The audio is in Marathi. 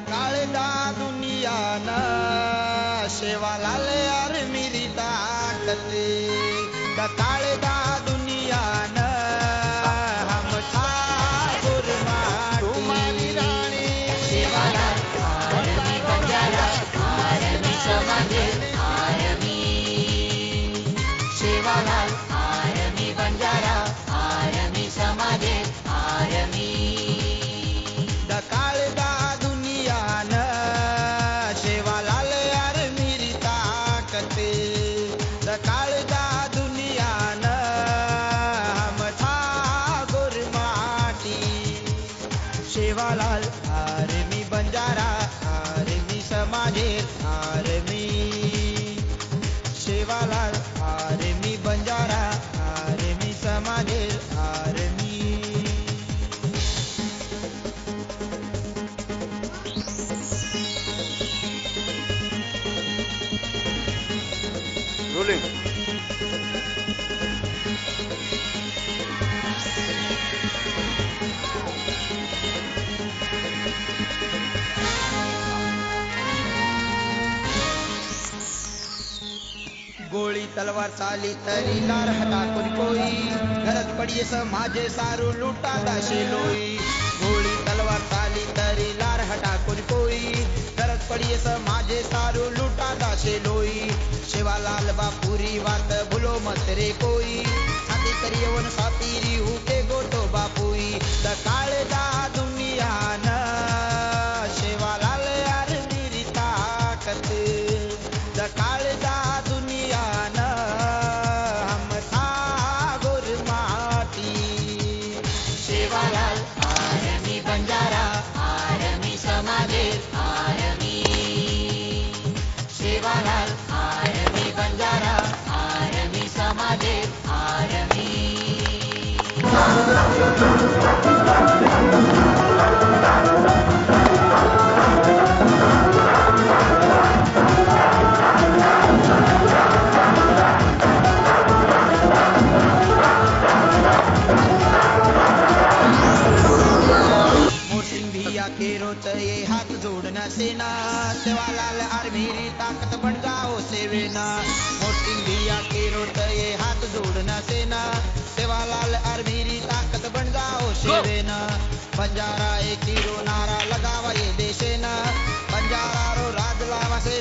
काळदा दुनियाना शेवालाल यार मेरी ताकते काळदा दुनियाना हम ठाकुर तुम्हारी रानी शेवालाल आरमी बंजारा आरमी समाजे army Sevalal army Banjara army समाजे आरमी काळदा दुनियान शेवालाल यार मेरी ताकते काळदा दुनियान हम ठाकुर माटी शेवालाल आरमी बंजारा आरमी समाजे army Sevalal army Banjara army समाजे आरमी रोलिंग गोळी तलवार चाली तरी लार हटा कोई गरज पडिये समाजे सारू लुटा दाशे लोई गोळी तलवार चाली तरी लार हटा कोई गरज पडिये समाजे सारू लुटा दाशे लोई शिवालाल बापुरी बात भूलो मत रे कोई साथी करियवन साथी रिहू के गोटो बापुई द काळदा दुनियान शिवालाल यार मेरी ताकत द काळदा दुनियान हम ठाकुर माटी शेवालाल आरमी बंजारा आरमी समाजे army Sevalal army Banjara army समाजे आरमी मोरसिंह भिया के रोत ये हाथ जोड़ना सेना सेवालाल आर मेरी ताकत बन जाओ सेवेना मोरसिंह भिया के रोत ये हाथ जोड़ना सेना सेवालाल आर मेरी ताकत बन जाओ सेवेना बंजारा एक हीरो नारा लगावा ये देशेना बंजारा रो राज लावा से